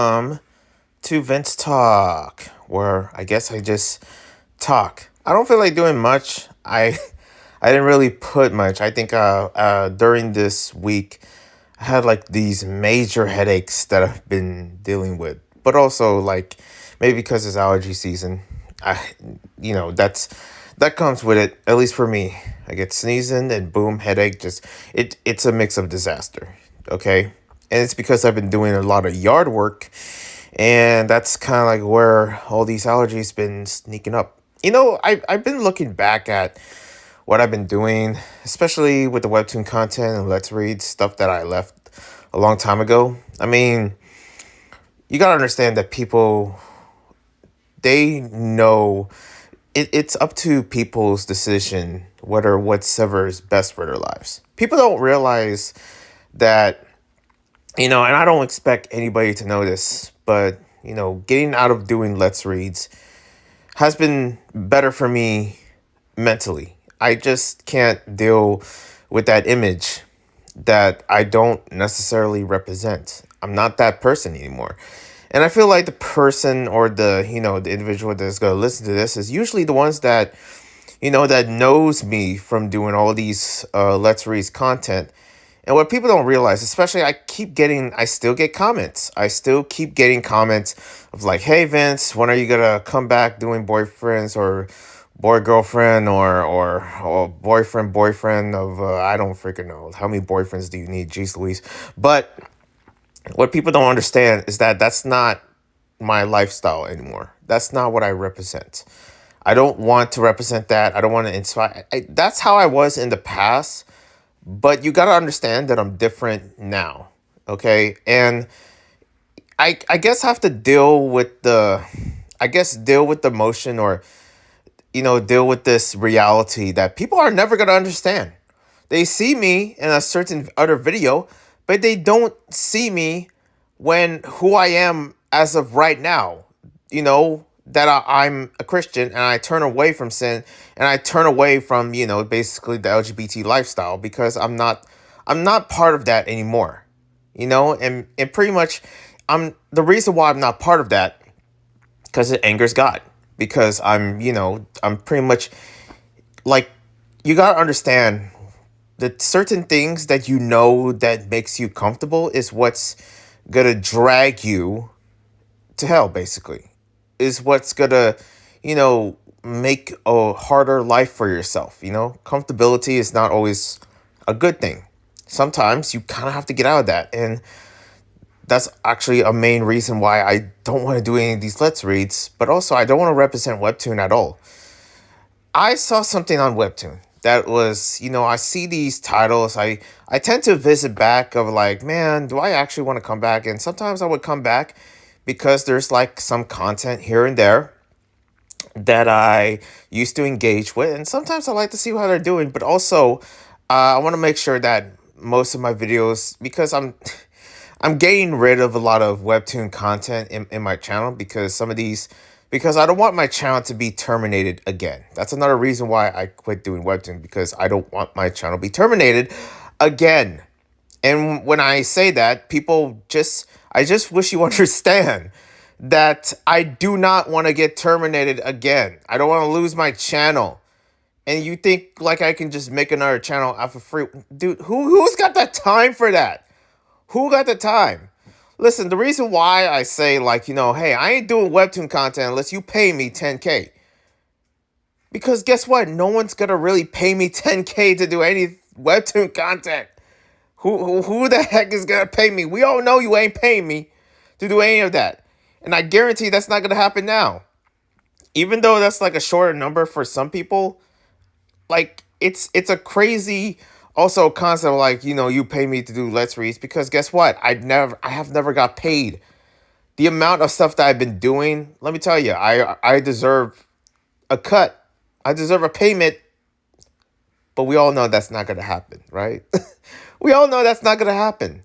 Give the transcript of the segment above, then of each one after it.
Um, to VinzTalk, where I guess I just talk. I don't feel like doing much. I didn't really put much. I think during this week I had like these major headaches that I've been dealing with, but also like maybe because it's allergy season. I that comes with it. At least for me, I get sneezing and boom headache. Just it's a mix of disaster. Okay, and it's because I've been doing a lot of yard work, and that's kind of like where all these allergies been sneaking up. I've been looking back at what I've been doing, especially with the Webtoon content and Let's Read stuff that I left a long time ago. I mean, you gotta understand that people, they know it's up to people's decision whether whatever is best for their lives. People don't realize that, and I don't expect anybody to know this, but, getting out of doing Let's Reads has been better for me mentally. I just can't deal with that image that I don't necessarily represent. I'm not that person anymore. And I feel like the person or the individual that's going to listen to this is usually the ones that, that knows me from doing all these Let's Reads content. And what people don't realize, especially I still get comments. I still keep getting comments of like, hey, Vince, when are you going to come back doing boyfriends or boy girlfriend or boyfriend of, I don't freaking know. How many boyfriends do you need? Jeez Louise. But what people don't understand is that that's not my lifestyle anymore. That's not what I represent. I don't want to represent that. I don't want to inspire. That's how I was in the past. But you got to understand that I'm different now. Okay. And I guess I have to deal with the motion or, deal with this reality that people are never going to understand. They see me in a certain other video, but they don't see me when who I am as of right now. That I'm a Christian and I turn away from sin and I turn away from, basically the LGBT lifestyle because I'm not part of that anymore. And pretty much I'm the reason why I'm not part of that because it angers God. Because I'm pretty much like, you gotta understand that certain things that that makes you comfortable is what's gonna drag you to hell, basically. Is what's gonna, you know, make a harder life for yourself. Comfortability is not always a good thing. Sometimes you kind of have to get out of that. And that's actually a main reason why I don't want to do any of these Let's Reads, but also I don't want to represent Webtoon at all. I saw something on Webtoon that was, I see these titles. I tend to visit back of like, man, do I actually want to come back? And sometimes I would come back because there's like some content here and there that I used to engage with. And sometimes I like to see how they're doing, but also I want to make sure that most of my videos, because I'm getting rid of a lot of Webtoon content in my channel because I don't want my channel to be terminated again. That's another reason why I quit doing Webtoon, because I don't want my channel to be terminated again. And when I say that, I just wish you understand that I do not want to get terminated again. I don't want to lose my channel. And you think like I can just make another channel out for free? Dude, who's got the time for that? Who got the time? Listen, the reason why I say like, hey, I ain't doing Webtoon content unless you pay me 10K. Because guess what? No one's gonna really pay me 10K to do any Webtoon content. Who the heck is gonna pay me? We all know you ain't paying me to do any of that. And I guarantee that's not gonna happen now. Even though that's like a shorter number for some people, like it's a crazy also concept, like, you pay me to do Let's Reads, because guess what? I have never got paid. The amount of stuff that I've been doing, let me tell you, I deserve a cut. I deserve a payment, but we all know that's not gonna happen, right? We all know that's not gonna happen.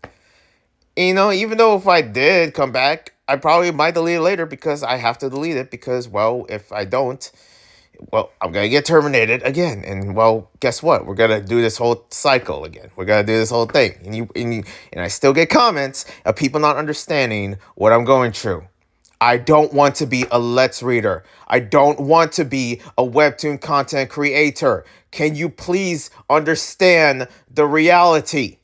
Even though if I did come back, I probably might delete it later because I have to delete it because, well, if I don't, Well, I'm gonna get terminated again, and well, guess what? We're gonna do this whole cycle again. We're gonna do this whole thing, and I still get comments of people not understanding what I'm going through. I don't want to be a Let's Reader. I don't want to be a Webtoon content creator. Can you please understand the reality?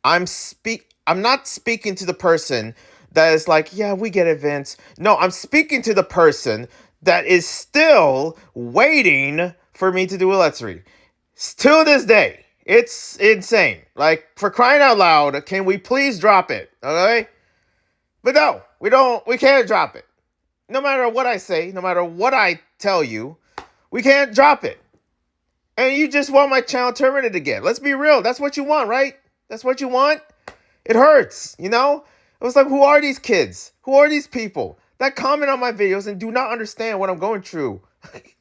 I'm not speaking to the person that is like, yeah, we get it, Vince. No, I'm speaking to the person that is still waiting for me to do a Let's Read. Till this day. It's insane. Like, for crying out loud, can we please drop it? Okay? But no, we can't drop it. No matter what I say, no matter what I tell you, we can't drop it. And you just want my channel terminated again. Let's be real. That's what you want, right? That's what you want? It hurts, you know? It was like, who are these kids? Who are these people that comment on my videos and do not understand what I'm going through?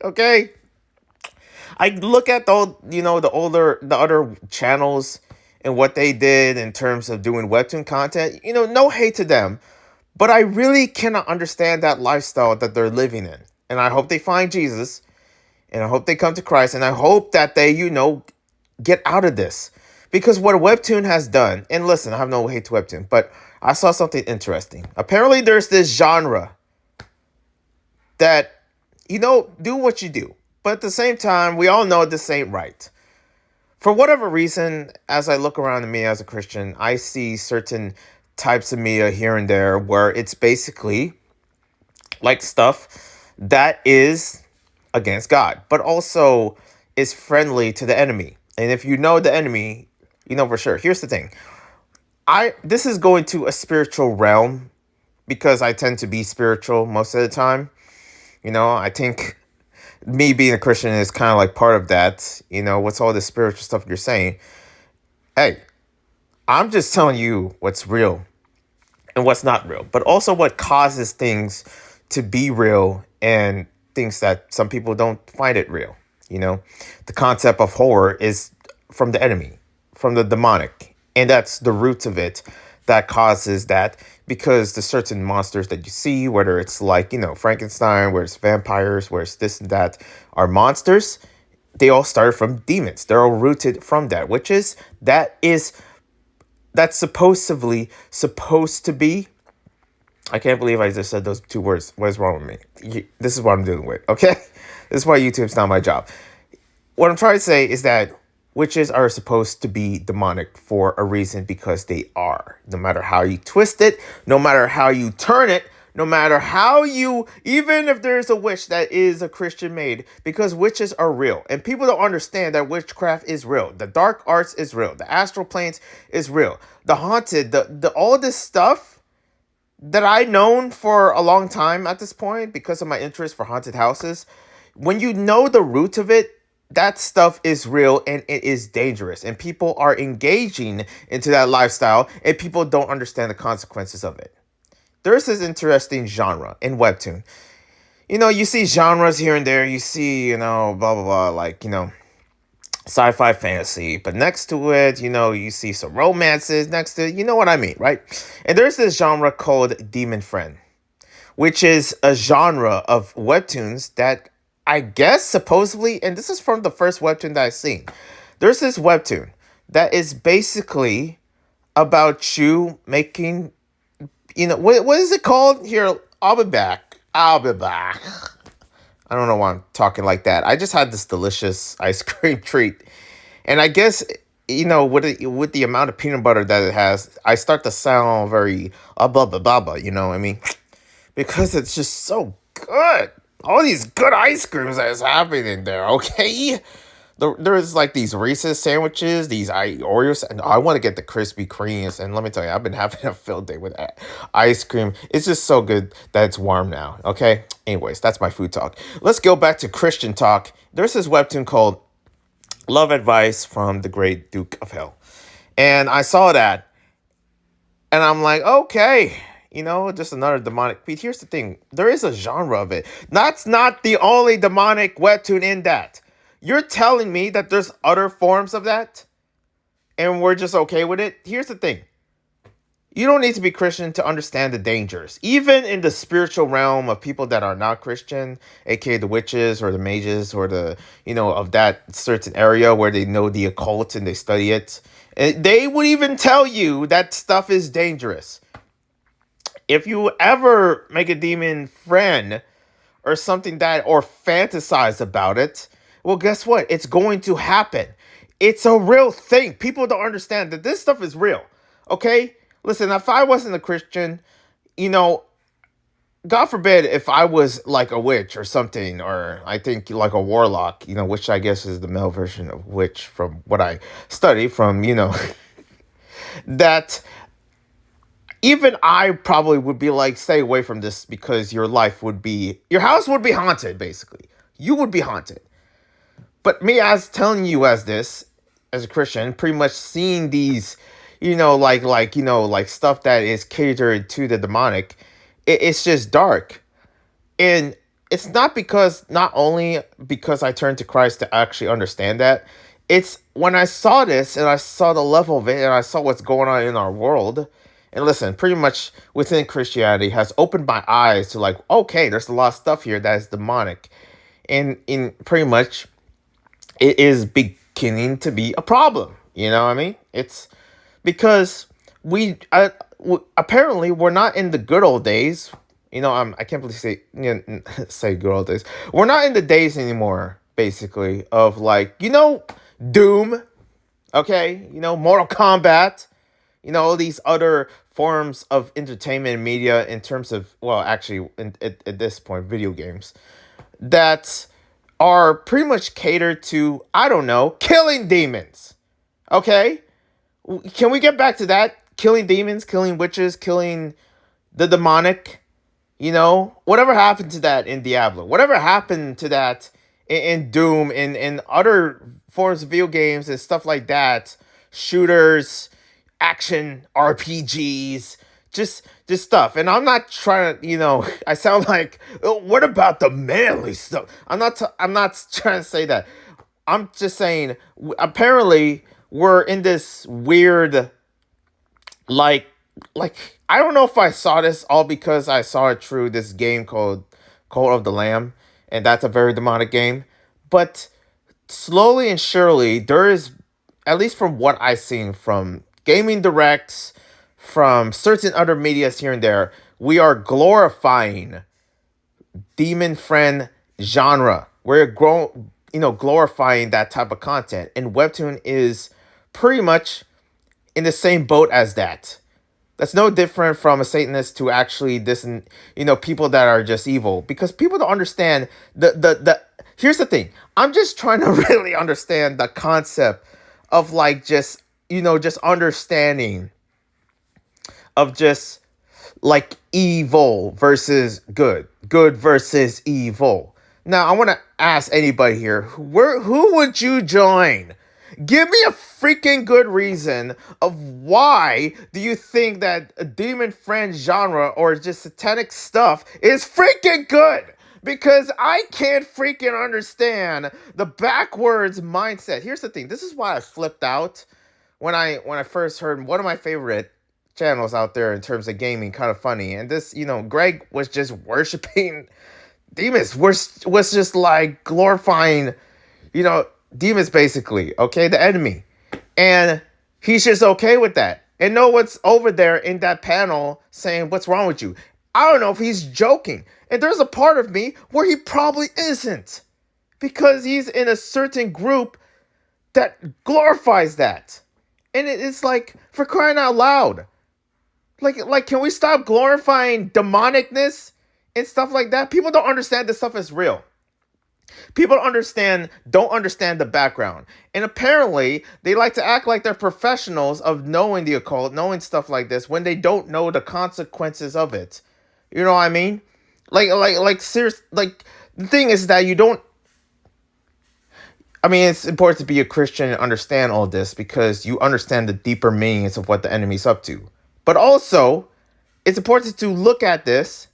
Okay? I look at the other channels and what they did in terms of doing Webtoon content. No hate to them, but I really cannot understand that lifestyle that they're living in. And I hope they find Jesus, and I hope they come to Christ, and I hope that they, get out of this. Because what Webtoon has done, and listen, I have no hate to Webtoon, but I saw something interesting. Apparently there's this genre that, do what you do. But at the same time, we all know this ain't right. For whatever reason, as I look around at me as a Christian, I see certain types of media here and there where it's basically like stuff that is against God, but also is friendly to the enemy. And if you know the enemy, you know for sure. Here's the thing. This is going to a spiritual realm because I tend to be spiritual most of the time. I think me being a Christian is kind of like part of that. What's all this spiritual stuff you're saying? Hey, I'm just telling you what's real and what's not real, but also what causes things to be real and things that some people don't find it real. The concept of horror is from the enemy, from the demonic, and that's the roots of it that causes that, because the certain monsters that you see, whether it's like, Frankenstein, where it's vampires, where it's this and that, are monsters. They all started from demons. They're all rooted from that, that's supposed to be. I can't believe I just said those two words. What is wrong with me? This is what I'm dealing with, okay? This is why YouTube's not my job. What I'm trying to say is that witches are supposed to be demonic for a reason, because they are. No matter how you twist it, no matter how you turn it, no matter how even if there's a witch that is a Christian made, because witches are real. And people don't understand that witchcraft is real. The dark arts is real. The astral planes is real. The haunted, the all this stuff that I've known for a long time at this point because of my interest for haunted houses. When you know the root of it, that stuff is real and it is dangerous. And people are engaging into that lifestyle and people don't understand the consequences of it. There's this interesting genre in Webtoon. You see genres here and there. You see, blah, blah, blah, like, sci-fi fantasy. But next to it, you see some romances next to it. You know what I mean, right? And there's this genre called Demon Friend, which is a genre of Webtoons that I guess supposedly, and this is from the first Webtoon that I've seen. There's this Webtoon that is basically about you making, what is it called? Here, I'll be back. I don't know why I'm talking like that. I just had this delicious ice cream treat. And I guess, with the amount of peanut butter that it has, I start to sound very blah, blah, blah, blah, you know what I mean? Because it's just so good. All these good ice creams that's happening there, okay? There's like these Reese's sandwiches, these Oreos, and I want to get the Krispy Kremes. And let me tell you, I've been having a field day with ice cream. It's just so good that it's warm now, okay? Anyways, that's my food talk. Let's go back to Christian talk. There's this Webtoon called Love Advice from the Great Duke of Hell. And I saw that, and I'm like, okay, just another demonic beat. Here's the thing. There is a genre of it. That's not the only demonic Webtoon in that. You're telling me that there's other forms of that? And we're just okay with it? Here's the thing. You don't need to be Christian to understand the dangers. Even in the spiritual realm of people that are not Christian, aka the witches or the mages or of that certain area where they know the occult and they study it, they would even tell you that stuff is dangerous. If you ever make a demon friend or something or fantasize about it, well, guess what? It's going to happen. It's a real thing. People don't understand that this stuff is real. Okay? Listen, if I wasn't a Christian, you know, God forbid if I was like a witch or something, or I think like a warlock, which I guess is the male version of witch from what I study from, that even I probably would be like, stay away from this because your house would be haunted, basically. You would be haunted. But me as telling you as a Christian, pretty much seeing these, like stuff that is catered to the demonic, it's just dark. And it's not only because I turned to Christ to actually understand that. It's when I saw this and I saw the level of it and I saw what's going on in our world. And listen, pretty much within Christianity has opened my eyes to like, okay, there's a lot of stuff here that is demonic. And in pretty much it is beginning to be a problem. You know what I mean? It's because apparently we're not in the good old days. I can't believe say good old days. We're not in the days anymore, basically, of like, Doom, okay? Mortal Kombat, all these other forms of entertainment and media in terms of, well, actually, at this point, video games, that are pretty much catered to, I don't know, killing demons, okay? Can we get back to that? Killing demons, killing witches, killing the demonic, whatever happened to that in Diablo? Whatever happened to that in Doom and other forms of video games and stuff like that? Shooters, action RPGs, just stuff. And I'm not trying to, I sound like, oh, what about the manly stuff? I'm not trying to say that. I'm just saying, apparently we're in this weird, like I don't know if I saw this all because I saw it through this game called Cult of the Lamb, and that's a very demonic game. But slowly and surely, there is, at least from what I've seen from gaming directs, from certain other medias here and there, we are glorifying demon friend genre. We're glorifying that type of content, and Webtoon is pretty much in the same boat as that. That's no different from a Satanist to actually people that are just evil, because people don't understand the here's the thing. I'm just trying to really understand the concept of like just understanding of just like evil versus good versus evil. Now I want to ask anybody here, who would you join? Give me a freaking good reason of why do you think that a demon friend genre or just satanic stuff is freaking good? Because I can't freaking understand the backwards mindset. Here's the thing. This is why I flipped out when I first heard one of my favorite channels out there in terms of gaming, Kind of Funny. And this, Greg was just worshiping demons. Was just like glorifying, demons, basically, okay, the enemy. And he's just okay with that. And no one's over there in that panel saying, what's wrong with you? I don't know if he's joking. And there's a part of me where he probably isn't, because he's in a certain group that glorifies that. And it's like, for crying out loud. Like, can we stop glorifying demonicness and stuff like that? People don't understand this stuff is real. People don't understand the background. And apparently, they like to act like they're professionals of knowing the occult, knowing stuff like this, when they don't know the consequences of it. You know what I mean? Serious, like, the thing is that you don't... I mean, it's important to be a Christian and understand all this because you understand the deeper meanings of what the enemy's up to. But also, it's important to look at this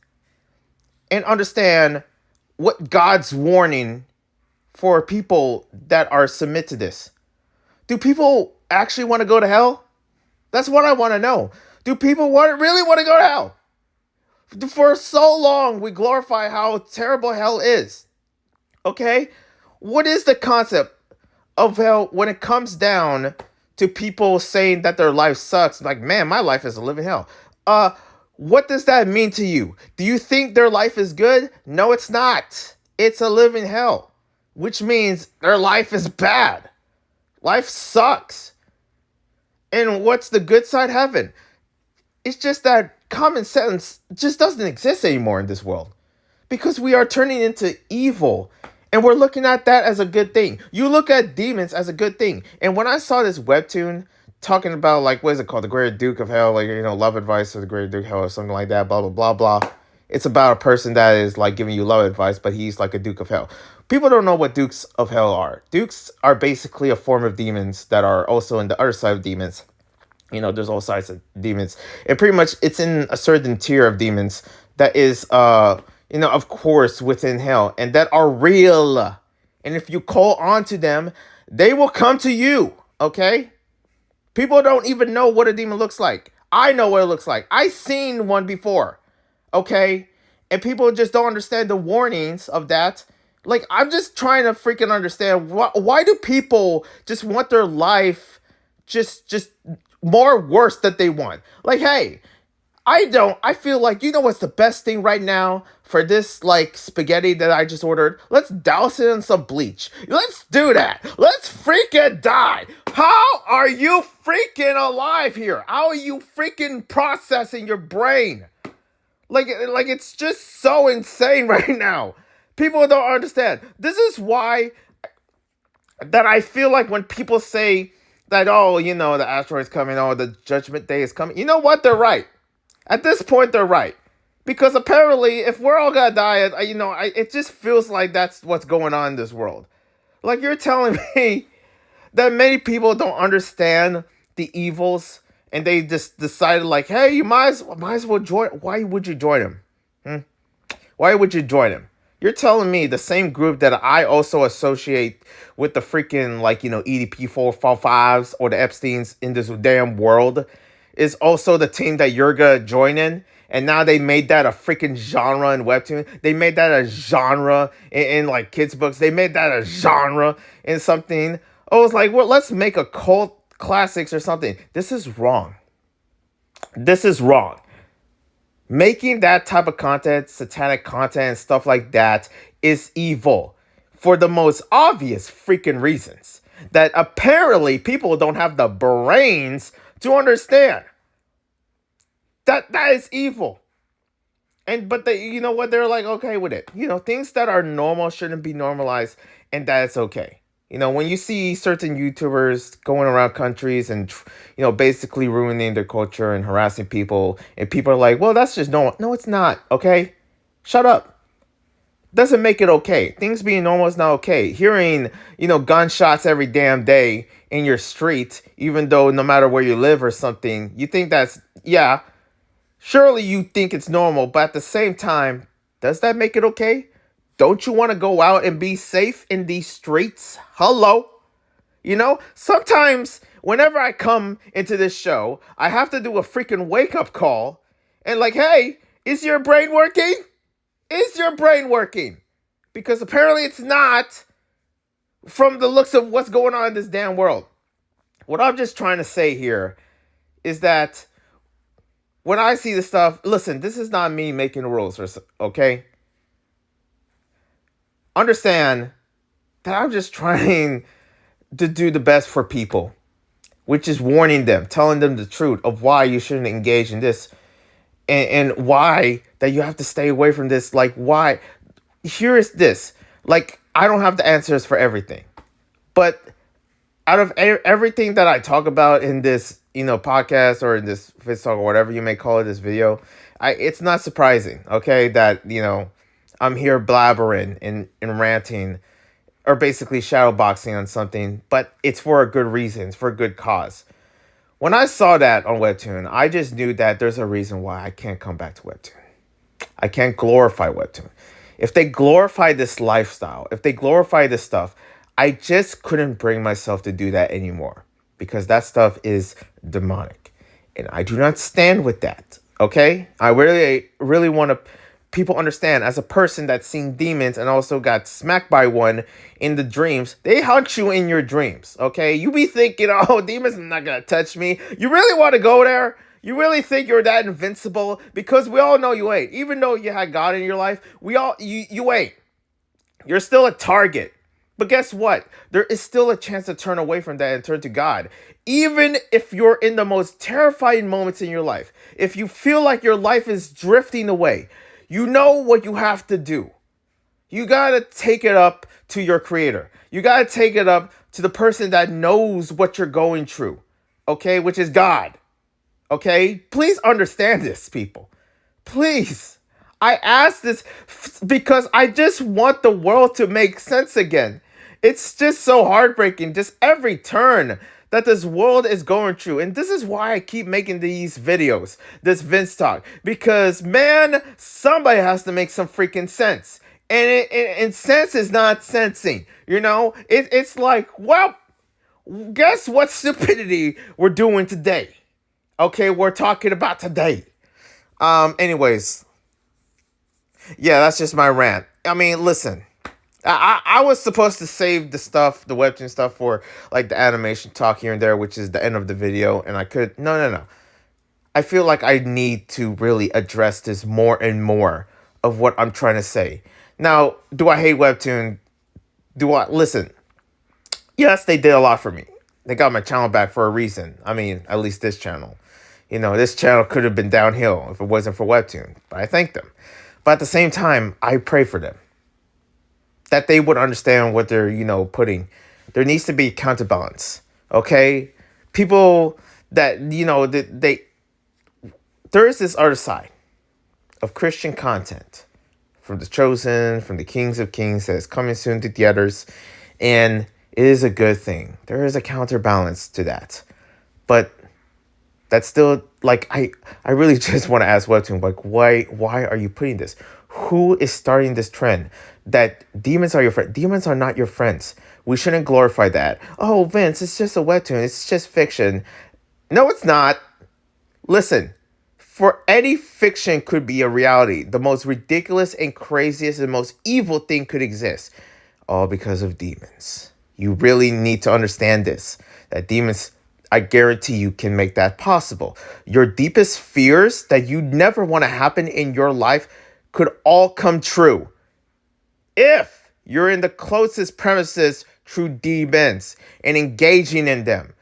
and understand what God's warning for people that are submit to this. Do people actually want to go to hell? That's what I want to know. Do people really want to go to hell? For so long, we glorify how terrible hell is. Okay? What is the concept of hell when it comes down to people saying that their life sucks? Like, man, my life is a living hell. What does that mean to you? Do you think their life is good? No, it's not. It's a living hell, which means their life is bad. Life sucks. And what's the good side? Heaven. It's just that common sense just doesn't exist anymore in this world because we are turning into evil and we're looking at that as a good thing. You look at demons as a good thing. And when I saw this webtoon talking about, like, what is it called? The Great Duke of Hell, like, love advice for the Great Duke of Hell or something like that, blah, blah, blah, blah. It's about a person that is like giving you love advice, but he's like a Duke of Hell. People don't know what Dukes of Hell are. Dukes are basically a form of demons that are also in the other side of demons. There's all sides of demons. And pretty much it's in a certain tier of demons that is, of course, within hell and that are real. And if you call on to them, they will come to you, okay? People don't even know what a demon looks like. I know what it looks like. I seen one before, okay? And people just don't understand the warnings of that. Like, I'm just trying to freaking understand why do people just want their life just more worse that they want? Like, hey, I feel like, what's the best thing right now for this, like, spaghetti that I just ordered? Let's douse it in some bleach. Let's do that. Let's freaking die. How are you freaking alive here? How are you freaking processing your brain? Like it's just so insane right now. People don't understand. This is why that I feel like when people say that, oh, the asteroid's coming, oh, the judgment day is coming. You know what? They're right. At this point, they're right. Because apparently, if we're all gonna die, it just feels like that's what's going on in this world. Like, you're telling me that many people don't understand the evils, and they just decided, like, hey, you might as well join. Why would you join them? Why would you join them? You're telling me the same group that I also associate with the freaking, like, EDP 445s or the Epsteins in this damn world is also the team that you're gonna join in. And now they made that a freaking genre in Webtoon. They made that a genre in like kids' books. They made that a genre in something. I was like, well, let's make a cult classics or something. This is wrong. This is wrong. Making that type of content, satanic content, and stuff like that is evil for the most obvious freaking reasons that apparently people don't have the brains to understand. That is evil. But they, they're like, okay with it. Things that are normal shouldn't be normalized, and that's okay. When you see certain YouTubers going around countries and, basically ruining their culture and harassing people, and people are like, well, that's just normal. No, it's not, okay? Shut up. Doesn't make it okay. Things being normal is not okay. Hearing, gunshots every damn day in your street, even though no matter where you live or something, you think that's, yeah, surely you think it's normal, but at the same time, does that make it okay? Don't you want to go out and be safe in these streets? Hello? Sometimes whenever I come into this show, I have to do a freaking wake-up call and like, hey, is your brain working? Is your brain working? Because apparently it's not from the looks of what's going on in this damn world. What I'm just trying to say here is that when I see this stuff, listen, this is not me making rules, okay? Understand that I'm just trying to do the best for people, which is warning them, telling them the truth of why you shouldn't engage in this and why that you have to stay away from this. Like, why? Here is this. Like, I don't have the answers for everything, but out of everything that I talk about in this, podcast or in this VinzTalk or whatever you may call it, this video, it's not surprising, okay, that, I'm here blabbering and ranting or basically shadowboxing on something, but it's for a good reason. It's for a good cause. When I saw that on Webtoon, I just knew that there's a reason why I can't come back to Webtoon. I can't glorify Webtoon. If they glorify this lifestyle, if they glorify this stuff, I just couldn't bring myself to do that anymore because that stuff is demonic. And I do not stand with that. Okay? I really want to people understand, as a person that's seen demons and also got smacked by one in the dreams, they hunt you in your dreams. Okay? You be thinking, oh, demons are not gonna touch me. You really want to go there? You really think you're that invincible? Because we all know you ain't. Even though you had God in your life, you ain't. You're still a target. But guess what? There is still a chance to turn away from that and turn to God. Even if you're in the most terrifying moments in your life, if you feel like your life is drifting away, you know what you have to do. You gotta take it up to your creator. You gotta take it up to the person that knows what you're going through. Okay? Which is God. Okay? Please understand this, people. Please. I ask this because I just want the world to make sense again. It's just so heartbreaking, just every turn that this world is going through. And this is why I keep making these videos, this VinzTalk. Because, man, somebody has to make some freaking sense. And sense is not sensing. You know? It's like, well, guess what stupidity we're doing today? Okay, we're talking about today. Anyways, yeah, that's just my rant. I mean, listen, I was supposed to save the stuff, the Webtoon stuff, for like the animation talk here and there, which is the end of the video, and I could, no. I feel like I need to really address this more and more of what I'm trying to say. Now, do I hate Webtoon? Listen, yes, they did a lot for me. They got my channel back for a reason. I mean, at least this channel. You know, this channel could have been downhill if it wasn't for Webtoon, but I thank them. But at the same time, I pray for them, that they would understand what they're, putting. There needs to be counterbalance, okay? People that, there is this other side of Christian content from The Chosen, from the Kings of Kings that is coming soon to theaters, and it is a good thing. There is a counterbalance to that. But that's still, like, I really just want to ask Webtoon, like, why are you putting this? Who is starting this trend that demons are your friend? Demons are not your friends. We shouldn't glorify that. Oh, Vince, it's just a Webtoon. It's just fiction. No, it's not. Listen, for any fiction could be a reality. The most ridiculous and craziest and most evil thing could exist. All because of demons. You really need to understand this. That demons, I guarantee you, can make that possible. Your deepest fears that you never want to happen in your life could all come true if you're in the closest premises through demons and engaging in them.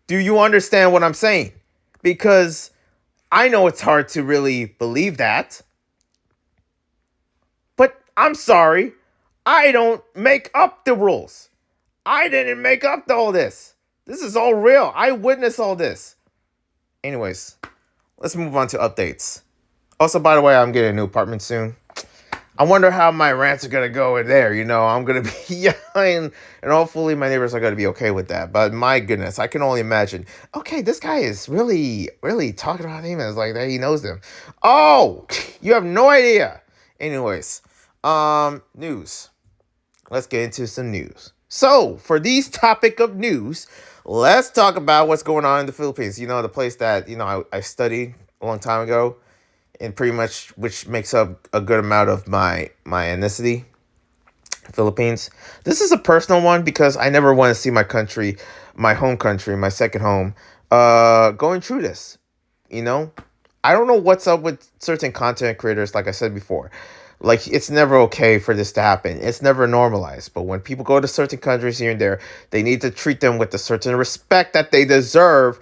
Do you understand what I'm saying? Because I know it's hard to really believe that. But I'm sorry, I don't make up the rules. I didn't make up all this. This is all real. I witnessed all this. Anyways, let's move on to updates. Also, by the way, I'm getting a new apartment soon. I wonder how my rants are going to go in there. I'm going to be yelling, and hopefully my neighbors are going to be okay with that. But my goodness, I can only imagine. Okay, this guy is really, really talking about demons like that. He knows them. Oh, you have no idea. Anyways, news. Let's get into some news. So, for these topic of news, let's talk about what's going on in the Philippines. The place that, I studied a long time ago, and pretty much which makes up a good amount of my ethnicity, Philippines. This is a personal one because I never want to see my country, my home country, my second home, going through this. I don't know what's up with certain content creators, like I said before. Like, it's never okay for this to happen. It's never normalized. But when people go to certain countries here and there, they need to treat them with a certain respect that they deserve.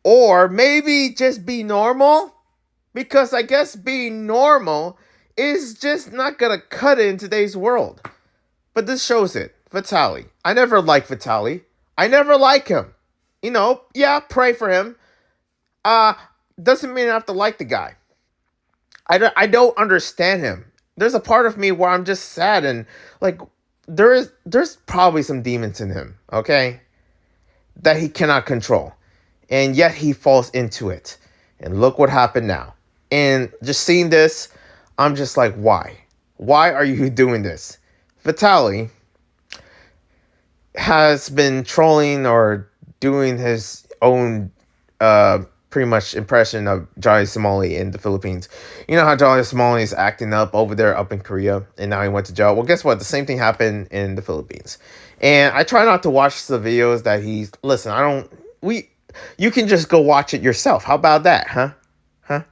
Or maybe just be normal. Because I guess being normal is just not going to cut it in today's world. But this shows it. Vitaly. I never liked Vitaly. I never like him. Pray for him. Doesn't mean I have to like the guy. I don't understand him. There's a part of me where I'm just sad and like there's probably some demons in him, okay? That he cannot control. And yet he falls into it. And look what happened now. And just seeing this, I'm just like, why? Why are you doing this? Vitaly has been trolling or doing his own pretty much impression of Johnny Somali in the Philippines. You know how Johnny Somali is acting up over there up in Korea, and now he went to jail. Well, guess what? The same thing happened in the Philippines. And I try not to watch the videos that he's. Listen, I don't. We. You can just go watch it yourself. How about that, huh? Huh?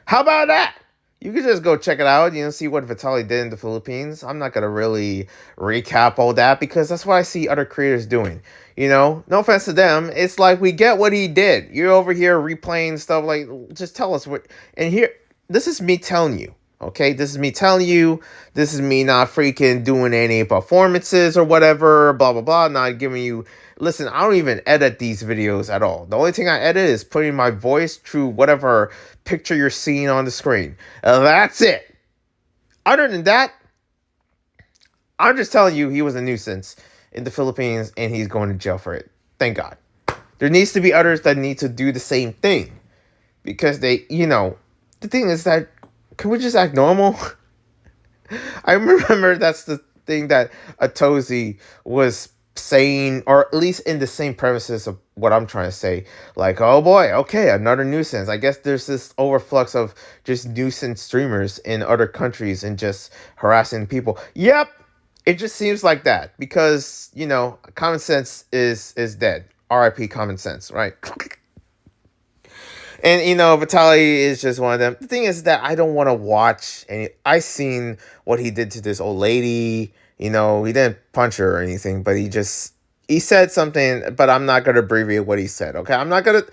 How about that? You can just go check it out, see what Vitaly did in the Philippines. I'm not going to really recap all that because that's what I see other creators doing. No offense to them. It's like we get what he did. You're over here replaying stuff like, just tell us what. And here, this is me telling you, okay? This is me telling you. This is me not freaking doing any performances or whatever, blah, blah, blah. Not giving you. Listen, I don't even edit these videos at all. The only thing I edit is putting my voice through whatever picture you're seeing on the screen. That's it. Other than that, I'm just telling you he was a nuisance in the Philippines and he's going to jail for it. Thank God. There needs to be others that need to do the same thing. Because the thing is that, can we just act normal? I remember that's the thing that Atozi was saying, or at least in the same premises of what I'm trying to say. Like, oh boy, okay, another nuisance. I guess there's this overflux of just nuisance streamers in other countries and just harassing people. Yep, it just seems like that because, common sense is dead. RIP common sense, right? And, Vitaly is just one of them. The thing is that I don't want to watch any. I seen what he did to this old lady. He didn't punch her or anything, but he said something, but I'm not going to abbreviate what he said, okay? I'm not going to.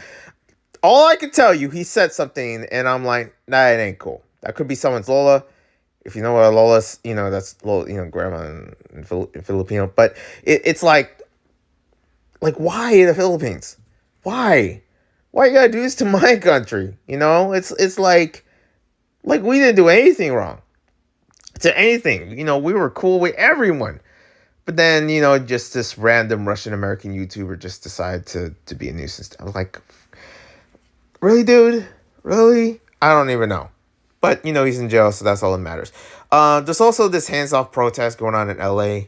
All I can tell you, he said something, and I'm like, nah, it ain't cool. That could be someone's Lola. If you know what a Lola's, that's Lola, grandma in Filipino. But it's like, why the Philippines? Why? Why you gotta do this to my country? It's like we didn't do anything wrong to anything. We were cool with everyone. But then, just this random Russian American YouTuber just decided to be a nuisance. I was like, really, dude? Really? I don't even know. But, he's in jail, so that's all that matters. There's also this hands-off protest going on in LA.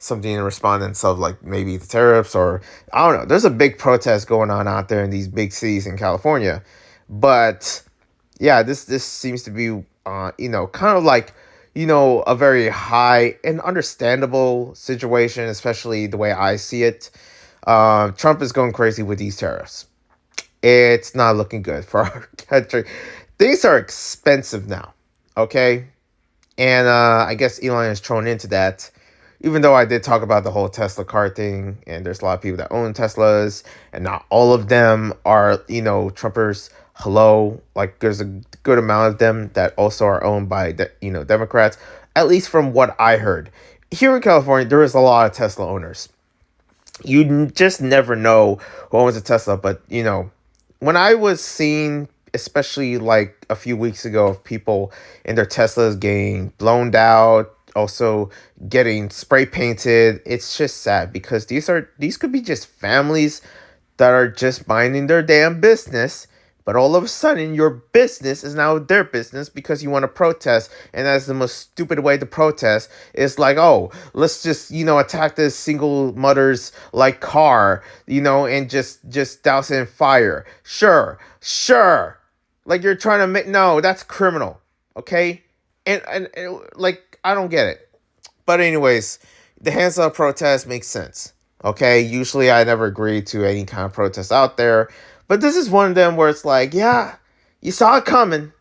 Something in response of maybe the tariffs or I don't know. There's a big protest going on out there in these big cities in California. But yeah, this seems to be kind of like a very high and understandable situation, especially the way I see it. Trump is going crazy with these tariffs. It's not looking good for our country. Things are expensive now, okay? And I guess Elon is thrown into that. Even though I did talk about the whole Tesla car thing, and there's a lot of people that own Teslas, and not all of them are, Trumpers. Hello, there's a good amount of them that also are owned by, Democrats, at least from what I heard. Here in California, there is a lot of Tesla owners. You just never know who owns a Tesla, but, when I was seeing, especially a few weeks ago, of people in their Teslas getting blown out, also getting spray painted, it's just sad because these could be just families that are just minding their damn business, but all of a sudden your business is now their business because you want to protest, and that's the most stupid way to protest. It's like, oh, let's just attack this single mother's car, and just douse it in fire. Sure, you're trying to make, no, that's criminal, okay? And I don't get it. But anyways, the hands-up protest makes sense. Okay? Usually I never agree to any kind of protest out there. But this is one of them where it's like, yeah, you saw it coming,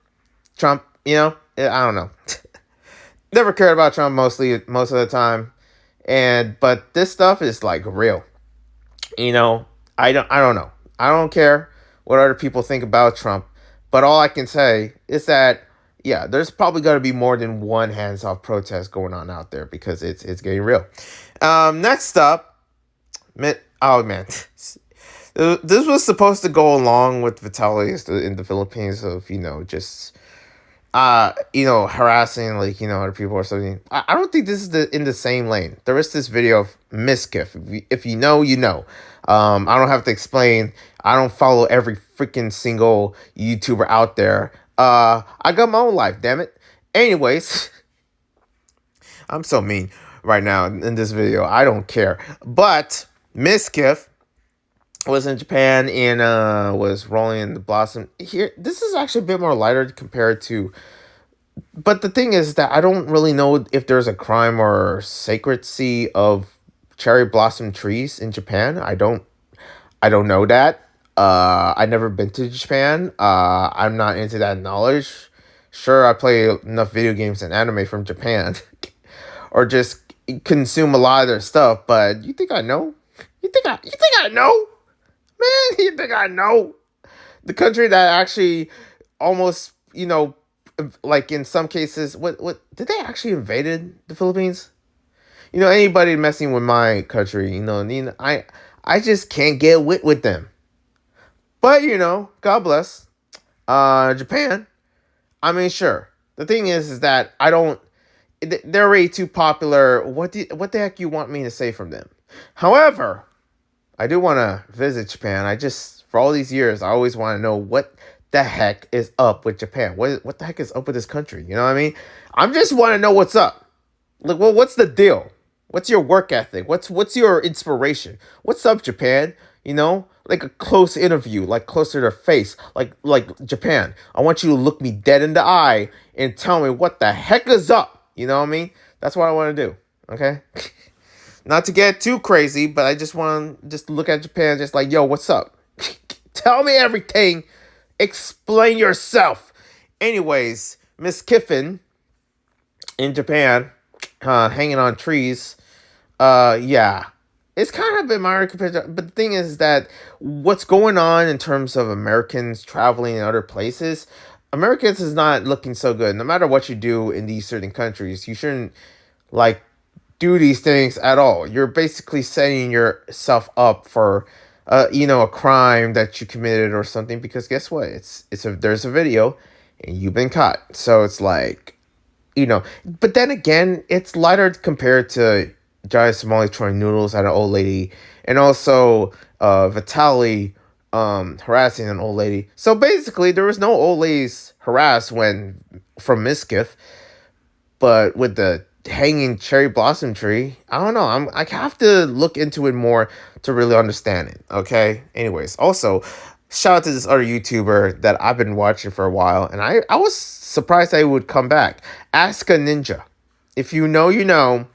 Trump, I don't know. Never cared about Trump most of the time. But this stuff is real. I don't know. I don't care what other people think about Trump. But all I can say is that yeah, there's probably going to be more than one hands-off protest going on out there because it's getting real. Next up, oh man, this was supposed to go along with Vitaly in the Philippines of just harassing other people or something. I don't think this is in the same lane. There is this video of Miskiff. If you know, you know. I don't have to explain. I don't follow every freaking single YouTuber out there. I got my own life, damn it. Anyways, I'm so mean right now in this video. I don't care. But Miskiff was in Japan and was rolling in the blossom. Here, this is actually a bit more lighter compared to. But the thing is that I don't really know if there's a crime or sacredcy of cherry blossom trees in Japan. I don't know that. I never been to Japan. I'm not into that knowledge. Sure, I play enough video games and anime from Japan, or just consume a lot of their stuff. But you think I know? You think I know? Man, you think I know? The country that actually almost, like in some cases, what did they actually invaded the Philippines? Anybody messing with my country, I just can't get with them. But God bless. Japan. I mean, sure. The thing is that I don't. They're already too popular. What the heck you want me to say from them? However, I do want to visit Japan. For all these years, I always want to know what the heck is up with Japan. What the heck is up with this country? You know what I mean? I just want to know what's up. Like, well, what's the deal? What's your work ethic? What's your inspiration? What's up, Japan? Like a close interview, like closer to their face, like Japan. I want you to look me dead in the eye and tell me what the heck is up. You know what I mean? That's what I want to do. Okay. Not to get too crazy, but I just want to just look at Japan, just like, yo, what's up? Tell me everything. Explain yourself. Anyways, Miss Kiffin in Japan, hanging on trees. Yeah, it's kind of admired compared to, but the thing is that what's going on in terms of Americans traveling in other places, Americans is not looking so good. No matter what you do in these certain countries, you shouldn't like do these things at all. You're basically setting yourself up for a crime that you committed or something, because guess what? There's a video and you've been caught. So it's like, but then again, it's lighter compared to giant Somali throwing noodles at an old lady, and also Vitaly harassing an old lady. So basically, there was no old ladies harassed from Miskiff, but with the hanging cherry blossom tree, I don't know. I have to look into it more to really understand it. Okay. Anyways, also shout out to this other YouTuber that I've been watching for a while, and I was surprised that he would come back. Ask a Ninja. If you know, you know.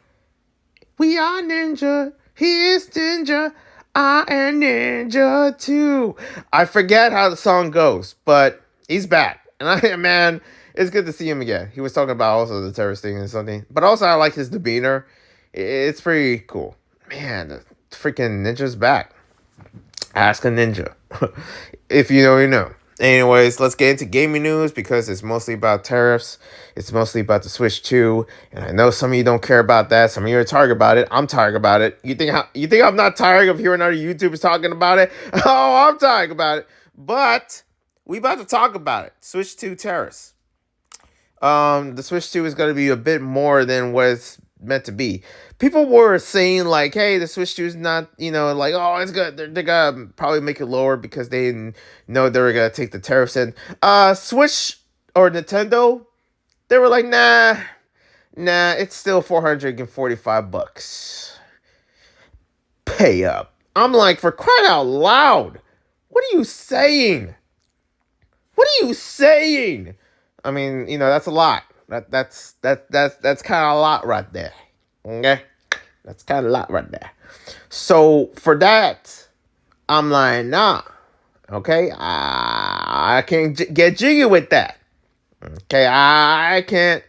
We are ninja. He is ninja. I am ninja too. I forget how the song goes, but he's back. And man, it's good to see him again. He was talking about also the terrorist thing and something. But also I like his demeanor. It's pretty cool. Man, the freaking ninja's back. Ask a ninja. If you know, you know. Anyways, let's get into gaming news because it's mostly about tariffs. It's mostly about the Switch 2. And I know some of you don't care about that. Some of you are tired about it. I'm tired about it. You think I'm not tired of hearing other YouTubers talking about it? Oh, I'm tired about it. But we about to talk about it. Switch 2 tariffs. The Switch 2 is going to be a bit more than what it's meant to be. People were saying like, hey, the Switch 2 is not, like, oh, it's good. They're going to probably make it lower because they didn't know they were going to take the tariffs in. Switch or Nintendo, they were like, nah, it's still $445. Pay up. I'm like, for crying out loud. What are you saying? I mean, that's a lot. That's kind of a lot right there. Okay? That's kind of a lot right there. So for that, I'm like, nah. Okay? I can't get jiggy with that. Okay? I can't.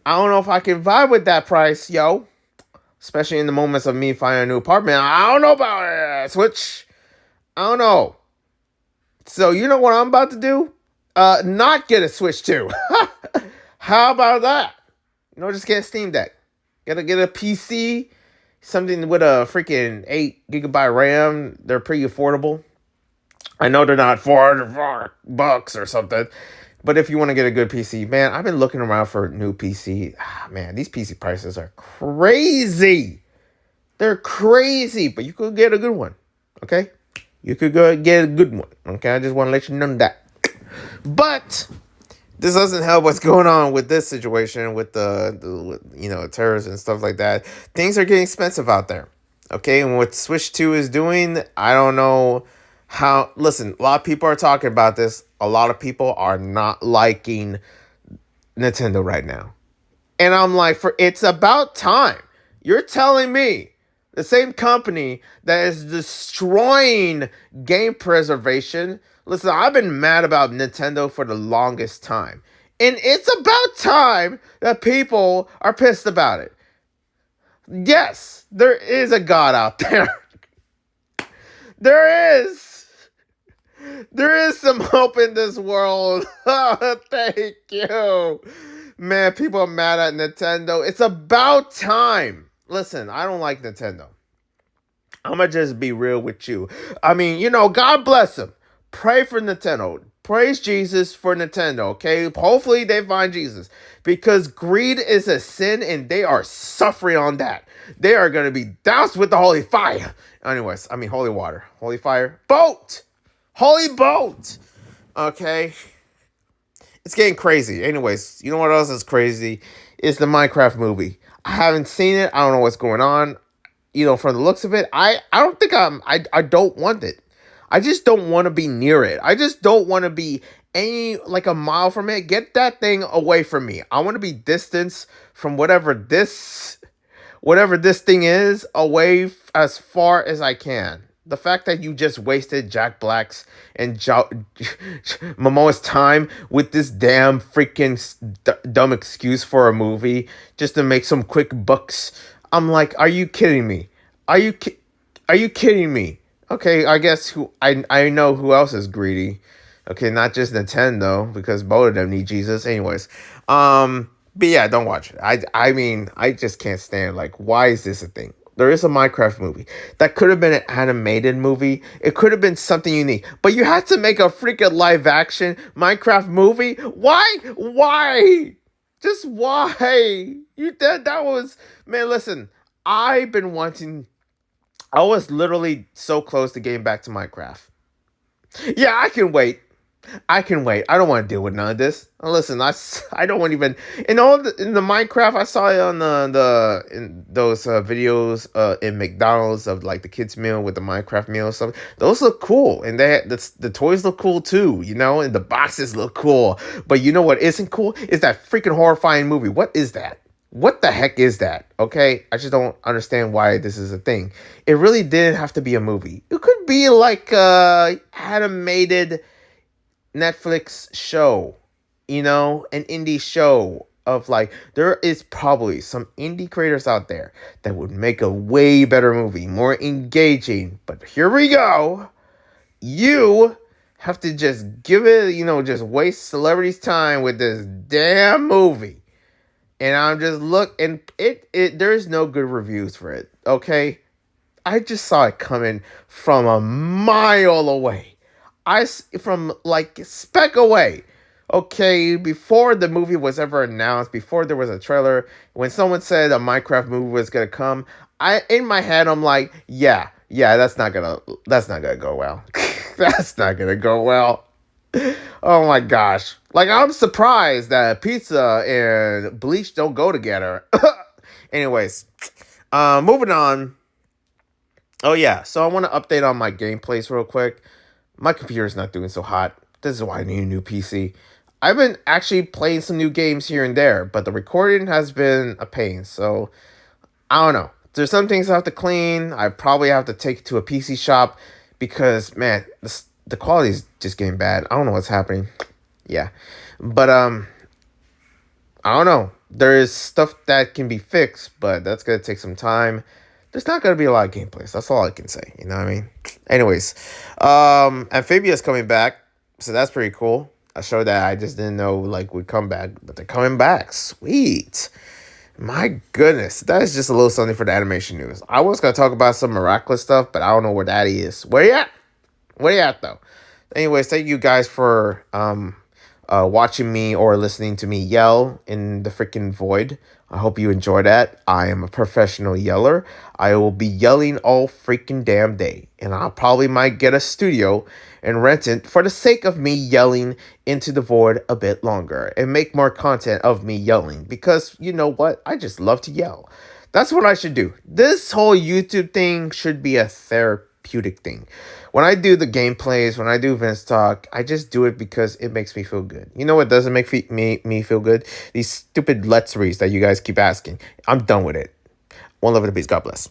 I don't know if I can vibe with that price, yo. Especially in the moments of me finding a new apartment. I don't know about Switch. I don't know. So you know what I'm about to do? Not get a Switch 2. How about that? Just get a Steam Deck. Get a PC, something with a freaking 8GB RAM. They're pretty affordable. I know they're not $400 or something, but if you want to get a good PC, man, I've been looking around for a new PC. Man, these PC prices are crazy. They're crazy, but you could get a good one. Okay, you could go get a good one. Okay, I just want to let you know that. But this doesn't help what's going on with this situation with the terrorists and stuff like that. Things are getting expensive out there. Okay, and what Switch 2 is doing, I don't know How listen, a lot of people are talking about this. A lot of people are not liking Nintendo right now. And I'm like, for it's about time. You're telling me the same company that is destroying game preservation. Listen, I've been mad about Nintendo for the longest time. And it's about time that people are pissed about it. Yes, there is a God out there. There is. There is some hope in this world. Oh, thank you. Man, people are mad at Nintendo. It's about time. Listen, I don't like Nintendo. I'm gonna just be real with you. I mean, God bless them. Pray for Nintendo. Praise Jesus for Nintendo, okay? Hopefully they find Jesus. Because greed is a sin and they are suffering on that. They are gonna be doused with the holy fire. Anyways, I mean holy water. Holy fire. Boat! Holy boat! Okay. It's getting crazy. Anyways, you know what else is crazy? Is the Minecraft movie. I haven't seen it. I don't know what's going on. From the looks of it, I don't think I don't want it. I just don't want to be near it. I just don't want to be like a mile from it. Get that thing away from me. I want to be distanced from whatever this thing is, away as far as I can. The fact that you just wasted Jack Black's and Momoa's time with this damn freaking dumb excuse for a movie just to make some quick bucks. I'm like, are you kidding me? Are you kidding me? Okay, I guess I know who else is greedy. Okay, not just Nintendo, because both of them need Jesus. Anyways, but yeah, don't watch it. I mean, I just can't stand, like, why is this a thing? There is a Minecraft movie. That could have been an animated movie. It could have been something unique. But you had to make a freaking live action Minecraft movie? Why? Why? Just why? That was, man, listen. I've been wanting, I was literally so close to getting back to Minecraft. Yeah, I can wait. I can wait. I don't want to deal with none of this. Listen, I don't want even in the Minecraft. I saw it on in those videos in McDonald's of like the kids meal with the Minecraft meal or something. Those look cool, and the toys look cool too. And the boxes look cool. But you know what isn't cool is that freaking horrifying movie. What is that? What the heck is that? Okay, I just don't understand why this is a thing. It really didn't have to be a movie. It could be like a animated Netflix show, an indie show of like, there is probably some indie creators out there that would make a way better movie, more engaging. But here we go. You have to just give it, just waste celebrities' time with this damn movie. And I'm just and there's no good reviews for it. Okay. I just saw it coming from a mile away. From like a speck away. Okay, before the movie was ever announced, before there was a trailer, when someone said a Minecraft movie was gonna come, in my head I'm like, yeah, that's not gonna go well. That's not gonna go well. Oh my gosh. Like, I'm surprised that pizza and bleach don't go together. Anyways, moving on. Oh yeah, so I want to update on my gameplays real quick. My computer's not doing so hot. This is why I need a new PC. I've been actually playing some new games here and there, but the recording has been a pain. So, I don't know. There's some things I have to clean. I probably have to take it to a PC shop because, man, the quality is just getting bad. I don't know what's happening. Yeah. But, I don't know. There is stuff that can be fixed, but that's going to take some time. There's not going to be a lot of gameplays. That's all I can say. You know what I mean? Anyways, Amphibia's coming back. So that's pretty cool. A show that I just didn't know like would come back. But they're coming back. Sweet. My goodness. That is just a little something for the animation news. I was going to talk about some miraculous stuff, but I don't know where that is. Where you at? Where you at, though? Anyways, thank you guys for watching me or listening to me yell in the freaking void. I hope you enjoy that. I am a professional yeller. I will be yelling all freaking damn day. And I probably might get a studio and rent it for the sake of me yelling into the void a bit longer and make more content of me yelling. Because you know what? I just love to yell. That's what I should do. This whole YouTube thing should be a therapy. therapeutic thing. When I do the gameplays, when I do VinzTalk, I just do it because it makes me feel good. You know what doesn't make me feel good? These stupid let's reads that you guys keep asking. I'm done with it. One love and peace. God bless.